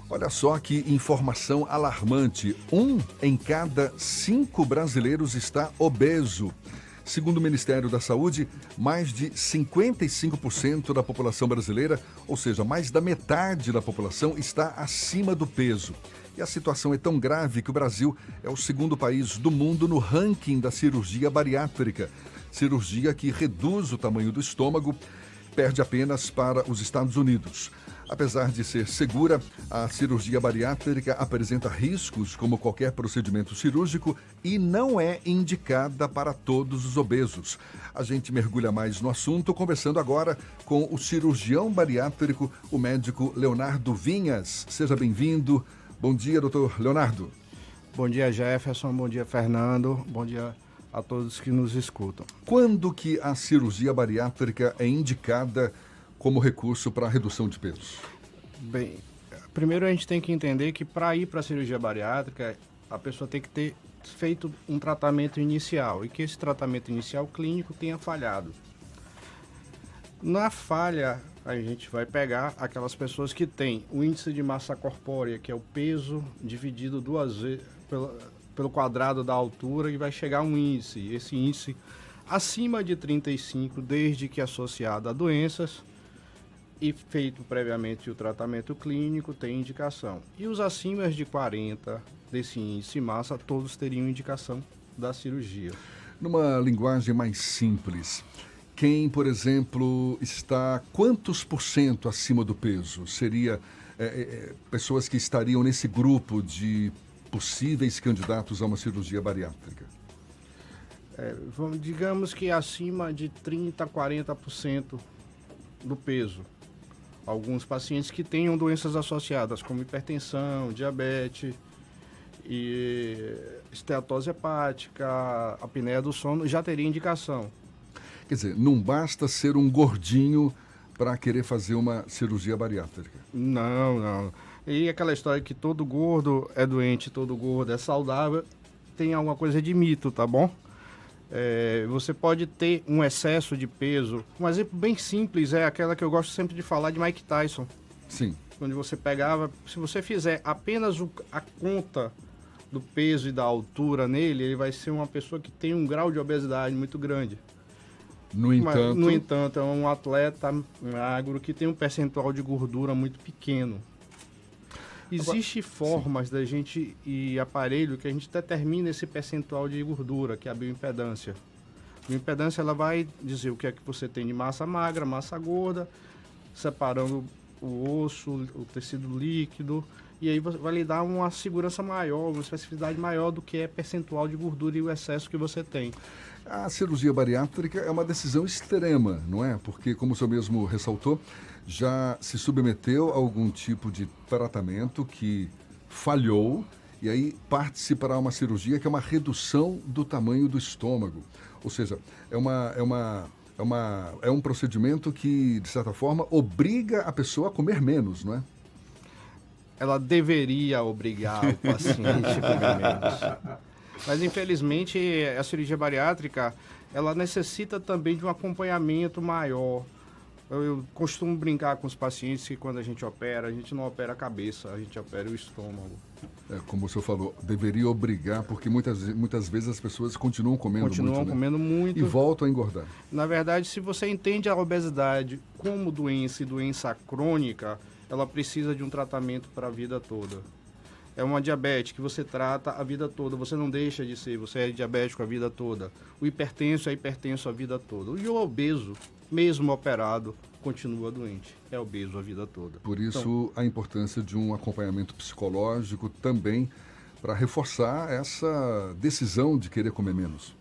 Olha só que informação alarmante. 1 em cada 5 brasileiros está obeso. Segundo o Ministério da Saúde, mais de 55% da população brasileira, ou seja, mais da metade da população, está acima do peso. E a situação é tão grave que o Brasil é o segundo país do mundo no ranking da cirurgia bariátrica. Cirurgia que reduz o tamanho do estômago, perde apenas para os Estados Unidos. Apesar de ser segura, a cirurgia bariátrica apresenta riscos como qualquer procedimento cirúrgico e não é indicada para todos os obesos. A gente mergulha mais no assunto conversando agora com o cirurgião bariátrico, o médico Leonardo Vinhas. Seja bem-vindo. Bom dia, doutor Leonardo. Bom dia, Jefferson. Bom dia, Fernando. Bom dia a todos que nos escutam. Quando que a cirurgia bariátrica é indicada como recurso para a redução de peso? Bem, primeiro a gente tem que entender que para ir para a cirurgia bariátrica, a pessoa tem que ter feito um tratamento inicial e que esse tratamento inicial clínico tenha falhado. Na falha, a gente vai pegar aquelas pessoas que têm o índice de massa corpórea, que é o peso dividido duas vezes pelo quadrado da altura, e vai chegar a um índice. Esse índice acima de 35, desde que associado a doenças, e feito previamente o tratamento clínico, tem indicação. E os acima de 40 desse índice massa, todos teriam indicação da cirurgia. Numa linguagem mais simples, quem, por exemplo, está quantos por cento acima do peso? Seria pessoas que estariam nesse grupo de possíveis candidatos a uma cirurgia bariátrica? Digamos que acima de 30% a 40% do peso. Alguns pacientes que tenham doenças associadas, como hipertensão, diabetes, e esteatose hepática, apneia do sono, já teria indicação. Quer dizer, não basta ser um gordinho para querer fazer uma cirurgia bariátrica. Não. E aquela história que todo gordo é doente, todo gordo é saudável, tem alguma coisa de mito, tá bom? Você pode ter um excesso de peso. Um exemplo bem simples é aquela que eu gosto sempre de falar de Mike Tyson. Sim. Quando você pegava, se você fizer apenas a conta do peso e da altura nele, ele vai ser uma pessoa que tem um grau de obesidade muito grande. No entanto, é um atleta magro que tem um percentual de gordura muito pequeno. Existem formas da gente e aparelho que a gente determina esse percentual de gordura, que é a bioimpedância. A bioimpedância ela vai dizer o que é que você tem de massa magra, massa gorda, separando o osso, o tecido líquido, e aí vai lhe dar uma segurança maior, uma especificidade maior do que é percentual de gordura e o excesso que você tem. A cirurgia bariátrica é uma decisão extrema, não é? Porque, como o senhor mesmo ressaltou, já se submeteu a algum tipo de tratamento que falhou e aí parte-se para uma cirurgia que é uma redução do tamanho do estômago. Ou seja, é um procedimento que, de certa forma, obriga a pessoa a comer menos, não é? Ela deveria obrigar o paciente a comer menos. Mas, infelizmente, a cirurgia bariátrica, ela necessita também de um acompanhamento maior. Eu costumo brincar com os pacientes que quando a gente não opera a cabeça, a gente opera o estômago. Como o senhor falou, deveria obrigar, porque muitas vezes as pessoas continuam comendo muito. Continuam comendo muito. E voltam a engordar. Na verdade, se você entende a obesidade como doença e doença crônica, ela precisa de um tratamento para a vida toda. É uma diabetes que você trata a vida toda, você não deixa de ser, você é diabético a vida toda. O hipertenso é hipertenso a vida toda. E o obeso, mesmo operado, continua doente. É obeso a vida toda. Por isso, a importância de um acompanhamento psicológico também para reforçar essa decisão de querer comer menos.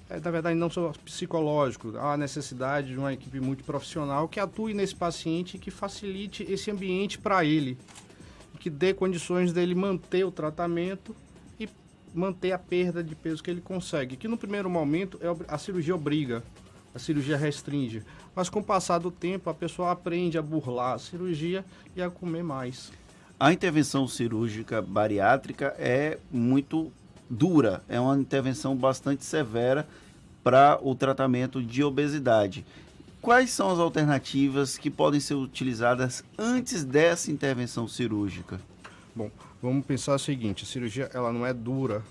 Na verdade, não só psicológico. Há a necessidade de uma equipe multiprofissional que atue nesse paciente e que facilite esse ambiente para ele, que dê condições dele manter o tratamento e manter a perda de peso que ele consegue. Que no primeiro momento a cirurgia obriga, a cirurgia restringe. Mas com o passar do tempo a pessoa aprende a burlar a cirurgia e a comer mais. A intervenção cirúrgica bariátrica é muito dura, é uma intervenção bastante severa para o tratamento de obesidade. Quais são as alternativas que podem ser utilizadas antes dessa intervenção cirúrgica? Bom, vamos pensar o seguinte, a cirurgia ela não é dura,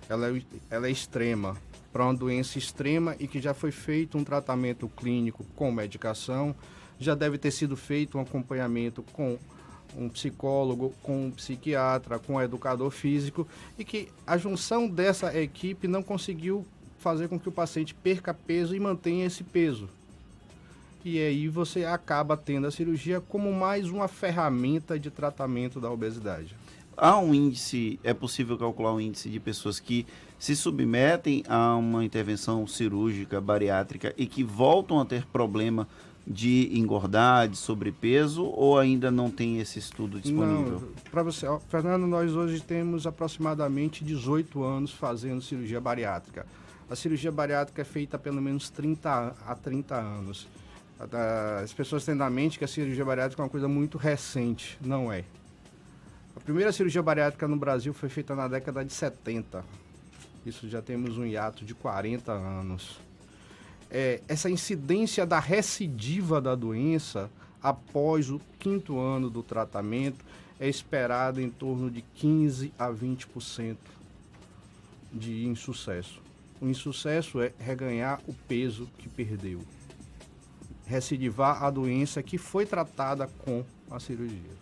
ela é extrema. Para uma doença extrema e que já foi feito um tratamento clínico com medicação, já deve ter sido feito um acompanhamento com um psicólogo, com um psiquiatra, com um educador físico, e que a junção dessa equipe não conseguiu fazer com que o paciente perca peso e mantenha esse peso. E aí você acaba tendo a cirurgia como mais uma ferramenta de tratamento da obesidade. Há um índice, é possível calcular um índice de pessoas que se submetem a uma intervenção cirúrgica bariátrica e que voltam a ter problema de engordar, de sobrepeso, ou ainda não tem esse estudo disponível? Não, para você, Fernando, nós hoje temos aproximadamente 18 anos fazendo cirurgia bariátrica. A cirurgia bariátrica é feita há pelo menos 30 anos. As pessoas têm na mente que a cirurgia bariátrica é uma coisa muito recente. Não é. A primeira cirurgia bariátrica no Brasil foi feita na década de 70. Isso já temos um hiato de 40 anos. Essa incidência da recidiva da doença após o 5º ano do tratamento é esperada em torno de 15 a 20% de insucesso. O insucesso é reganhar o peso que perdeu. Recidivar a doença que foi tratada com a cirurgia.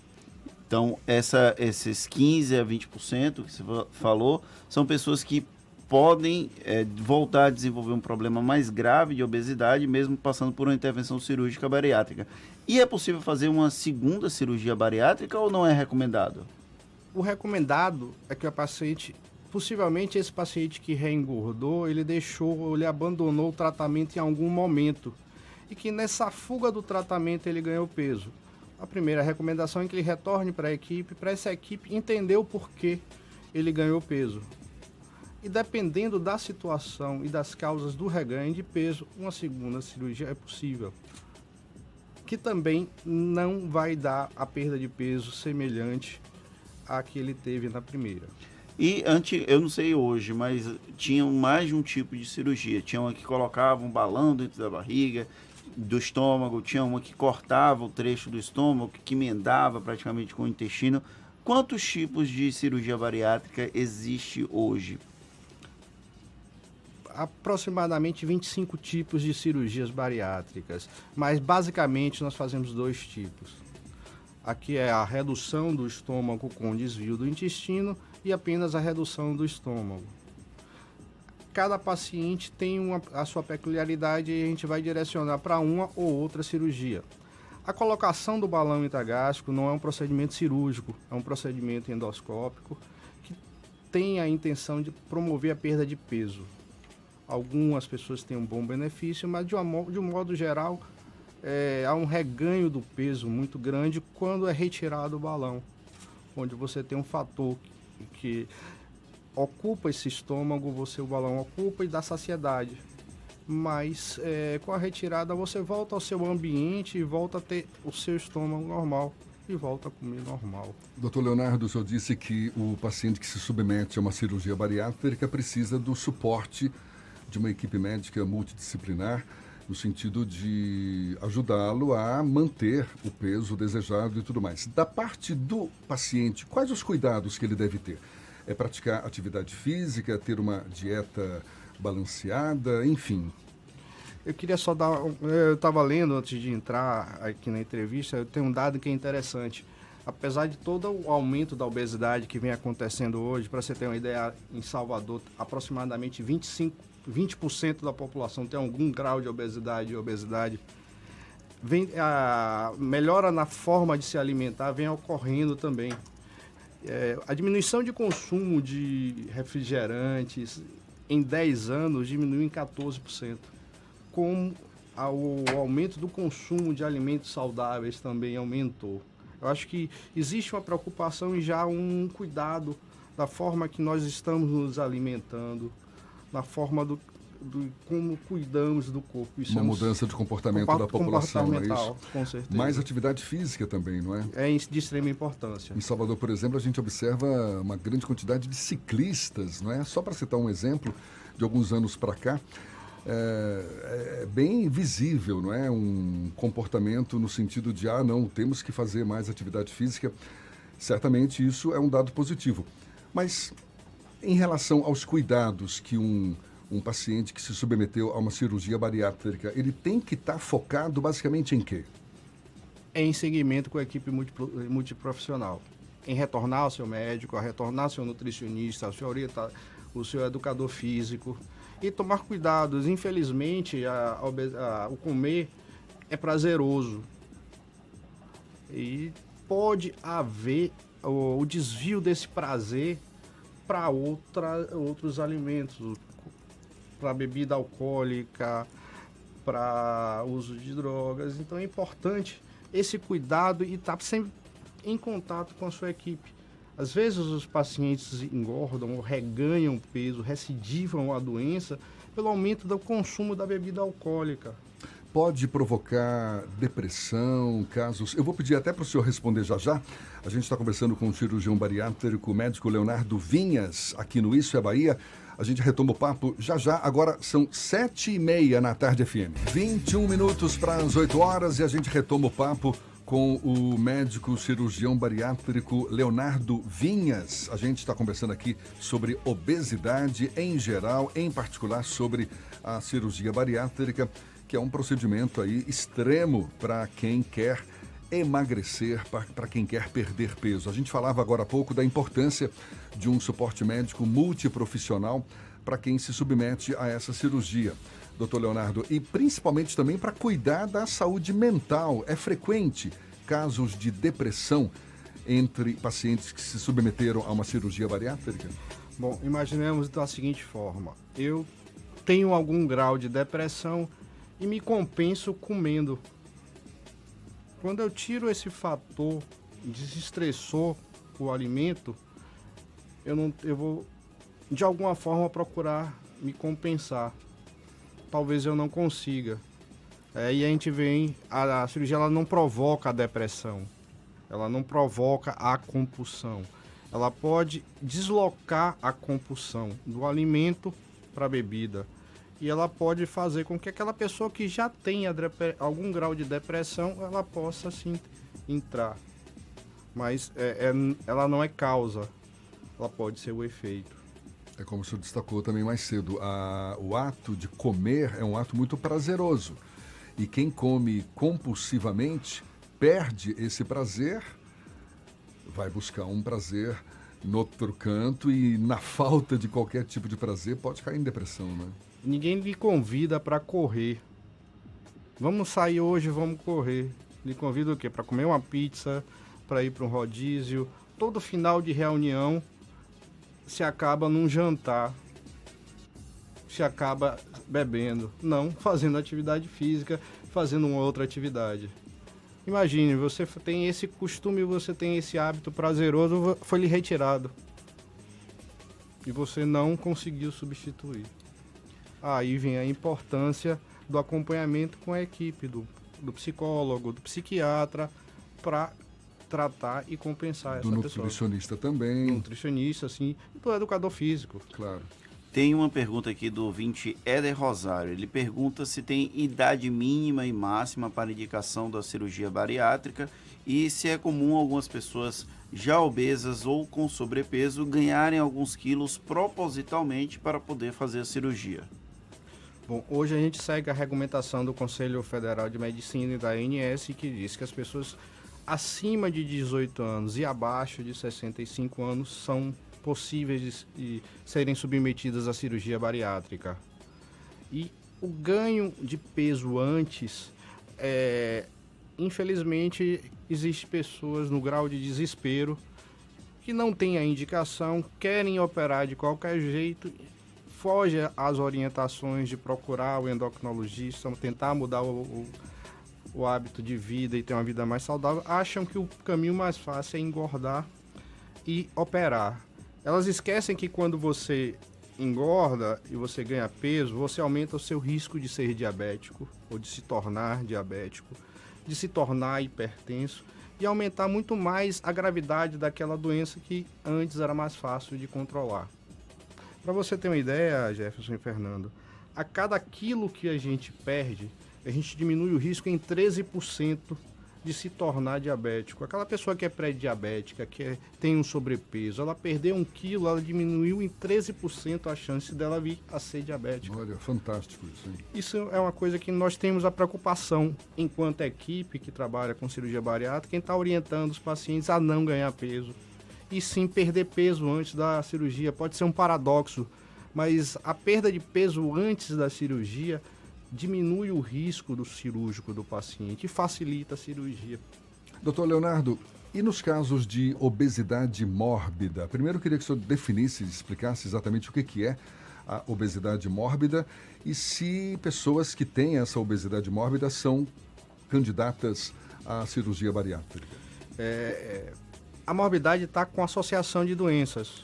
Então, esses 15 a 20% que você falou, são pessoas que podem voltar a desenvolver um problema mais grave de obesidade, mesmo passando por uma intervenção cirúrgica bariátrica. E é possível fazer uma segunda cirurgia bariátrica ou não é recomendado? O recomendado é que possivelmente esse paciente que reengordou, ele abandonou o tratamento em algum momento. E que nessa fuga do tratamento ele ganhou peso. A primeira recomendação é que ele retorne para essa equipe entender o porquê ele ganhou peso. E dependendo da situação e das causas do reganho de peso, uma segunda cirurgia é possível. Que também não vai dar a perda de peso semelhante à que ele teve na primeira. E eu não sei hoje, mas tinham mais de um tipo de cirurgia. Tinha uma que colocava um balão dentro da barriga, do estômago, tinha uma que cortava o trecho do estômago, que emendava praticamente com o intestino. Quantos tipos de cirurgia bariátrica existe hoje? Aproximadamente 25 tipos de cirurgias bariátricas, mas basicamente nós fazemos 2 tipos. Aqui é a redução do estômago com desvio do intestino e apenas a redução do estômago. Cada paciente tem a sua peculiaridade e a gente vai direcionar para uma ou outra cirurgia. A colocação do balão intragástrico não é um procedimento cirúrgico, é um procedimento endoscópico que tem a intenção de promover a perda de peso. Algumas pessoas têm um bom benefício, mas de um modo geral há um reganho do peso muito grande quando é retirado o balão, onde você tem um fator que ocupa esse estômago, o balão ocupa e dá saciedade. Mas com a retirada você volta ao seu ambiente e volta a ter o seu estômago normal e volta a comer normal. Doutor Leonardo, o senhor disse que o paciente que se submete a uma cirurgia bariátrica precisa do suporte de uma equipe médica multidisciplinar, no sentido de ajudá-lo a manter o peso desejado e tudo mais. Da parte do paciente, quais os cuidados que ele deve ter? É praticar atividade física, ter uma dieta balanceada, enfim. Eu queria só dar... Eu estava lendo antes de entrar aqui na entrevista, eu tenho um dado que é interessante. Apesar de todo o aumento da obesidade que vem acontecendo hoje, para você ter uma ideia, em Salvador, aproximadamente 20% da população tem algum grau de obesidade. A melhora na forma de se alimentar vem ocorrendo também. A diminuição de consumo de refrigerantes em 10 anos diminuiu em 14%. Como o aumento do consumo de alimentos saudáveis também aumentou. Eu acho que existe uma preocupação e já um cuidado da forma que nós estamos nos alimentando, na forma do como cuidamos do corpo. Isso uma mudança de comportamento da população, é isso? Com certeza. Mais atividade física também, não é? É de extrema importância. Em Salvador, por exemplo, a gente observa uma grande quantidade de ciclistas, não é? Só para citar um exemplo, de alguns anos para cá, é bem visível, não é? Um comportamento no sentido de, não, temos que fazer mais atividade física. Certamente isso é um dado positivo. Mas em relação aos cuidados que um paciente que se submeteu a uma cirurgia bariátrica, ele tem que estar focado basicamente em quê? Em segmento com a equipe multiprofissional. Em retornar ao seu médico, a retornar ao seu nutricionista, o seu educador físico e tomar cuidados. Infelizmente, o comer é prazeroso e pode haver o desvio desse prazer para outros alimentos, para bebida alcoólica, para uso de drogas. Então é importante esse cuidado e estar sempre em contato com a sua equipe. Às vezes os pacientes engordam ou reganham peso, recidivam a doença pelo aumento do consumo da bebida alcoólica. Pode provocar depressão, casos... Eu vou pedir até para o senhor responder já já. A gente está conversando com o cirurgião bariátrico, o médico Leonardo Vinhas, aqui no Isso é Bahia. A gente retoma o papo já já. Agora são 7h30 na Tarde FM. 21 minutos para as 8 horas e a gente retoma o papo com o médico cirurgião bariátrico Leonardo Vinhas. A gente está conversando aqui sobre obesidade em geral, em particular sobre a cirurgia bariátrica, que é um procedimento aí extremo para quem quer emagrecer, para quem quer perder peso. A gente falava agora há pouco da importância de um suporte médico multiprofissional para quem se submete a essa cirurgia, doutor Leonardo, e principalmente também para cuidar da saúde mental. É frequente casos de depressão entre pacientes que se submeteram a uma cirurgia bariátrica? Bom, imaginemos da seguinte forma: eu tenho algum grau de depressão e me compenso comendo. Quando eu tiro esse fator, desestressor o alimento, eu vou de alguma forma procurar me compensar. Talvez eu não consiga. E a gente vem, a cirurgia ela não provoca a depressão, ela não provoca a compulsão. Ela pode deslocar a compulsão do alimento para a bebida. E ela pode fazer com que aquela pessoa que já tenha algum grau de depressão, ela possa sim entrar. Mas ela não é causa, ela pode ser o efeito. É como o senhor destacou também mais cedo, o ato de comer é um ato muito prazeroso. E quem come compulsivamente perde esse prazer, vai buscar um prazer no outro canto e na falta de qualquer tipo de prazer pode cair em depressão, né? Ninguém lhe convida para correr. Vamos sair hoje, vamos correr. Lhe convida o quê? Para comer uma pizza, para ir para um rodízio. Todo final de reunião se acaba num jantar, se acaba bebendo, não fazendo atividade física, fazendo uma outra atividade. Imagine, você tem esse costume, você tem esse hábito prazeroso, foi lhe retirado e você não conseguiu substituir. Aí vem a importância do acompanhamento com a equipe, do psicólogo, do psiquiatra, para tratar e compensar essa pessoa. Do nutricionista também. Do nutricionista, sim, e do educador físico. Claro. Tem uma pergunta aqui do ouvinte Éder Rosário. Ele pergunta se tem idade mínima e máxima para indicação da cirurgia bariátrica e se é comum algumas pessoas já obesas ou com sobrepeso ganharem alguns quilos propositalmente para poder fazer a cirurgia. Bom, hoje a gente segue a regulamentação do Conselho Federal de Medicina e da ANS, que diz que as pessoas acima de 18 anos e abaixo de 65 anos são possíveis de serem submetidas à cirurgia bariátrica. E o ganho de peso antes, infelizmente, existem pessoas no grau de desespero que não têm a indicação, querem operar de qualquer jeito, foge às orientações de procurar o endocrinologista, tentar mudar o hábito de vida e ter uma vida mais saudável, acham que o caminho mais fácil é engordar e operar. Elas esquecem que quando você engorda e você ganha peso, você aumenta o seu risco de ser diabético ou de se tornar diabético, de se tornar hipertenso e aumentar muito mais a gravidade daquela doença que antes era mais fácil de controlar. Para você ter uma ideia, Jefferson e Fernando, a cada quilo que a gente perde, a gente diminui o risco em 13% de se tornar diabético. Aquela pessoa que é pré-diabética, tem um sobrepeso, ela perdeu 1 quilo, ela diminuiu em 13% a chance dela vir a ser diabética. Olha, fantástico isso, hein? Isso é uma coisa que nós temos a preocupação, enquanto equipe que trabalha com cirurgia bariátrica, quem está orientando os pacientes a não ganhar peso, e sim perder peso antes da cirurgia. Pode ser um paradoxo, mas a perda de peso antes da cirurgia diminui o risco do cirúrgico do paciente e facilita a cirurgia. Doutor Leonardo, e nos casos de obesidade mórbida? Primeiro eu queria que o senhor definisse, explicasse exatamente o que é a obesidade mórbida e se pessoas que têm essa obesidade mórbida são candidatas à cirurgia bariátrica. A morbidade está com associação de doenças.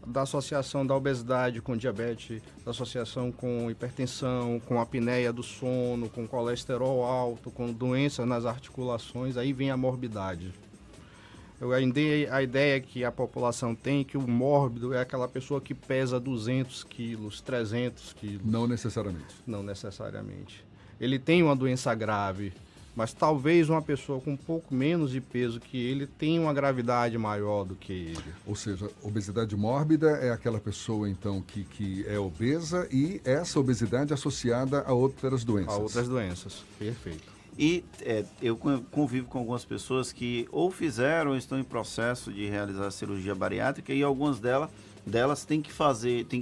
Da associação da obesidade com diabetes, da associação com hipertensão, com apneia do sono, com colesterol alto, com doenças nas articulações, aí vem a morbidade. A ideia que a população tem é que o mórbido é aquela pessoa que pesa 200 quilos, 300 quilos. Não necessariamente. Não necessariamente. Ele tem uma doença grave, mas talvez uma pessoa com um pouco menos de peso que ele tenha uma gravidade maior do que ele. Ou seja, obesidade mórbida é aquela pessoa, então, que é obesa e essa obesidade associada a outras doenças. A outras doenças, perfeito. E eu convivo com algumas pessoas que ou fizeram ou estão em processo de realizar a cirurgia bariátrica e algumas delas têm que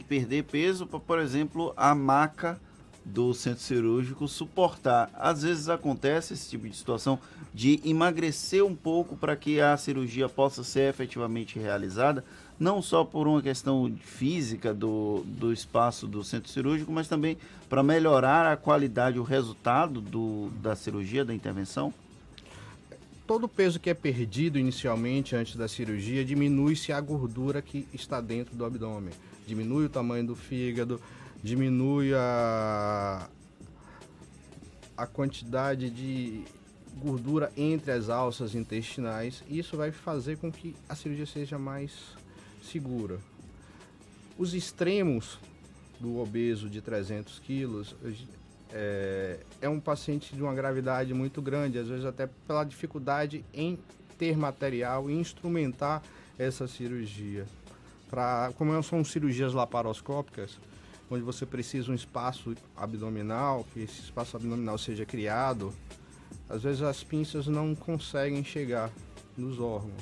perder peso para, por exemplo, a maca do centro cirúrgico suportar. Às vezes acontece esse tipo de situação de emagrecer um pouco para que a cirurgia possa ser efetivamente realizada, não só por uma questão física do espaço do centro cirúrgico, mas também para melhorar a qualidade, o resultado da cirurgia, da intervenção. Todo o peso que é perdido inicialmente antes da cirurgia diminui-se a gordura que está dentro do abdômen, diminui o tamanho do fígado, diminui a quantidade de gordura entre as alças intestinais e isso vai fazer com que a cirurgia seja mais segura. Os extremos do obeso de 300 quilos é um paciente de uma gravidade muito grande, às vezes até pela dificuldade em ter material e instrumentar essa cirurgia. Como são cirurgias laparoscópicas, onde você precisa um espaço abdominal, que esse espaço abdominal seja criado, às vezes as pinças não conseguem chegar nos órgãos.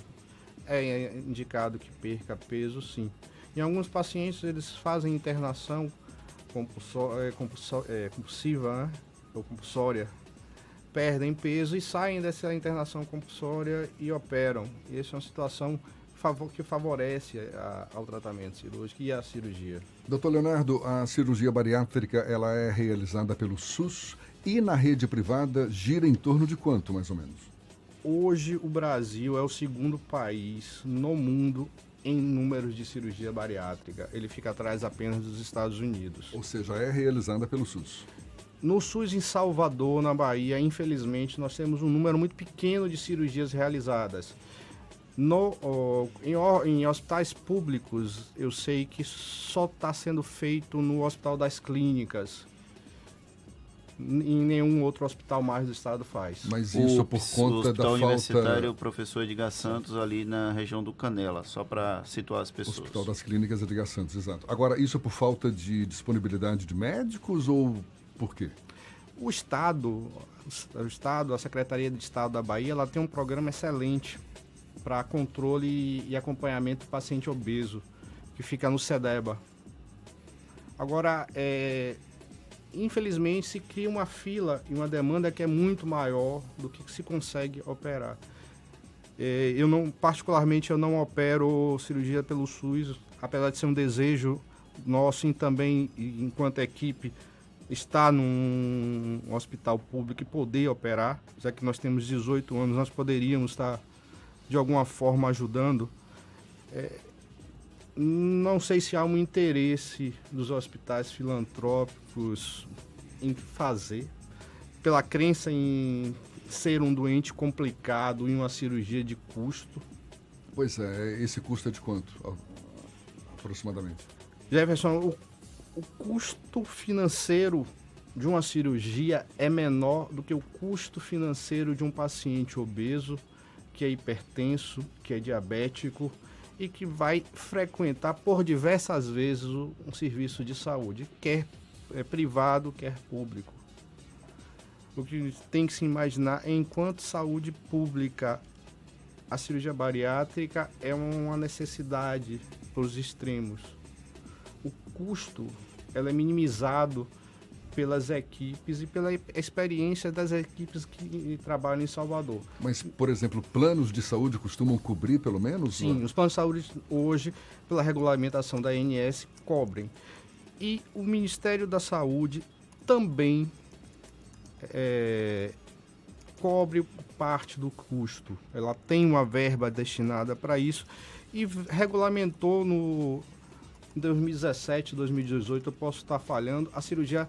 É indicado que perca peso, sim. Em alguns pacientes, eles fazem internação compulsiva, né? Ou compulsória, perdem peso e saem dessa internação compulsória e operam. E essa é uma situação que favorece ao tratamento cirúrgico e à cirurgia. Doutor Leonardo, a cirurgia bariátrica ela é realizada pelo SUS e na rede privada gira em torno de quanto, mais ou menos? Hoje o Brasil é o segundo país no mundo em números de cirurgia bariátrica. Ele fica atrás apenas dos Estados Unidos. Ou seja, é realizada pelo SUS. No SUS, em Salvador, na Bahia, infelizmente, nós temos um número muito pequeno de cirurgias realizadas. Em hospitais públicos, eu sei que só está sendo feito no Hospital das Clínicas. Em nenhum outro hospital mais do estado faz. Mas isso por conta da falta... Universitário Professor Edgar Santos, ali na região do Canela, só para situar as pessoas. Hospital das Clínicas Edgar Santos, exato. Agora, isso é por falta de disponibilidade de médicos ou por quê? O Estado, a Secretaria de Estado da Bahia, ela tem um programa excelente para controle e acompanhamento do paciente obeso, que fica no SEDEBA. Agora, infelizmente, se cria uma fila e uma demanda que é muito maior do que se consegue operar. Particularmente, eu não opero cirurgia pelo SUS, apesar de ser um desejo nosso e também, enquanto equipe, estar num hospital público e poder operar, já que nós temos 18 anos, nós poderíamos estar, de alguma forma, ajudando. Não sei se há um interesse dos hospitais filantrópicos em fazer, pela crença em ser um doente complicado e uma cirurgia de custo. Pois é, esse custo é de quanto, aproximadamente? Jefferson, o custo financeiro de uma cirurgia é menor do que o custo financeiro de um paciente obeso, que é hipertenso, que é diabético e que vai frequentar por diversas vezes um serviço de saúde, quer privado, quer público. O que tem que se imaginar é, enquanto saúde pública, a cirurgia bariátrica é uma necessidade para os extremos. O custo ela é minimizado pelas equipes e pela experiência das equipes que trabalham em Salvador. Mas, por exemplo, planos de saúde costumam cobrir, pelo menos? Sim, os planos de saúde hoje, pela regulamentação da ANS, cobrem. E o Ministério da Saúde também cobre parte do custo. Ela tem uma verba destinada para isso e regulamentou em 2017, 2018, eu posso estar falhando, a cirurgia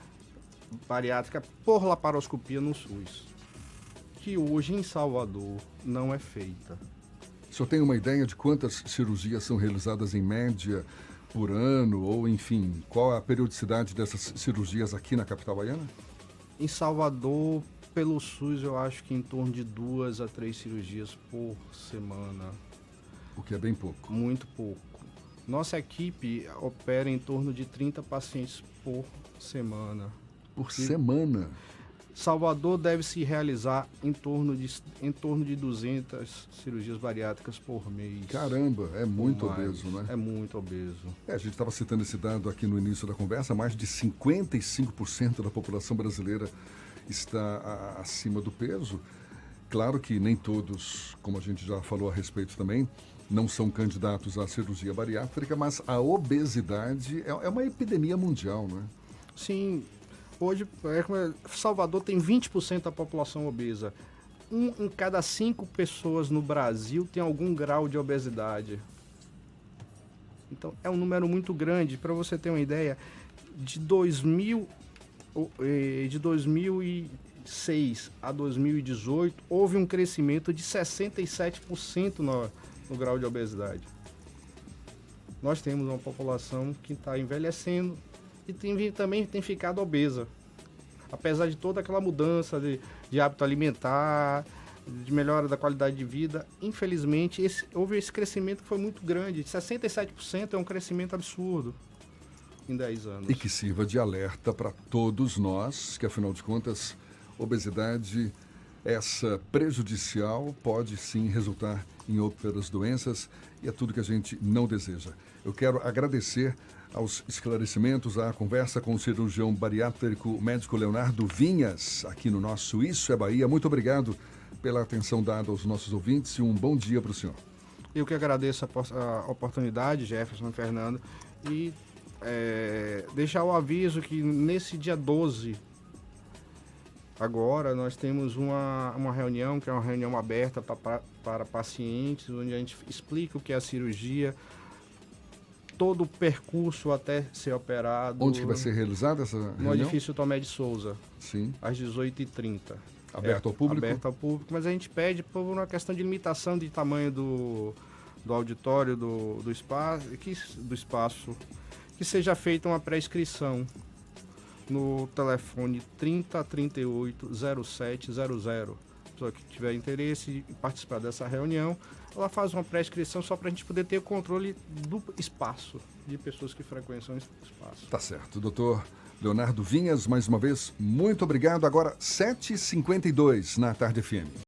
bariátrica por laparoscopia no SUS, que hoje em Salvador não é feita. O senhor tem uma ideia de quantas cirurgias são realizadas em média por ano, ou enfim, qual a periodicidade dessas cirurgias aqui na capital baiana? Em Salvador, pelo SUS, eu acho que em torno de 2 a 3 cirurgias por semana. O que é bem pouco. Muito pouco. Nossa equipe opera em torno de 30 pacientes por semana. Por semana? Salvador deve se realizar em torno de 200 cirurgias bariátricas por mês. Caramba, é muito obeso, né? É muito obeso. A gente estava citando esse dado aqui no início da conversa, mais de 55% da população brasileira está acima do peso. Claro que nem todos, como a gente já falou a respeito também, não são candidatos à cirurgia bariátrica, mas a obesidade é uma epidemia mundial, não é? Sim. Hoje, Salvador tem 20% da população obesa. 1 em cada 5 pessoas no Brasil tem algum grau de obesidade. Então, é um número muito grande. Para você ter uma ideia, de 2006 a 2018, houve um crescimento de 67% no grau de obesidade. Nós temos uma população que está envelhecendo, e também tem ficado obesa. Apesar de toda aquela mudança de hábito alimentar, de melhora da qualidade de vida, infelizmente houve esse crescimento que foi muito grande. 67% é um crescimento absurdo em 10 anos. E que sirva de alerta para todos nós, que afinal de contas, obesidade, essa prejudicial, pode sim resultar em outras doenças e é tudo que a gente não deseja. Eu quero agradecer aos esclarecimentos, à conversa com o cirurgião bariátrico médico Leonardo Vinhas, aqui no nosso Isso é Bahia. Muito obrigado pela atenção dada aos nossos ouvintes e um bom dia para o senhor. Eu que agradeço a oportunidade, Jefferson e Fernando, e deixar o aviso que nesse dia 12, agora, nós temos uma reunião, que é uma reunião aberta para pacientes, onde a gente explica o que é a cirurgia, todo o percurso até ser operado. Onde que vai ser realizada essa reunião? No edifício Tomé de Souza. Sim. Às 18h30. Aberto ao público? Aberto ao público, mas a gente pede por uma questão de limitação de tamanho do auditório, do espaço, que seja feita uma pré-inscrição no telefone 3038 0700. A pessoa que tiver interesse em participar dessa reunião, ela faz uma pré-inscrição só para a gente poder ter o controle do espaço, de pessoas que frequentam esse espaço. Tá certo. Doutor Leonardo Vinhas, mais uma vez, muito obrigado. Agora, 7h52 na Tarde FM.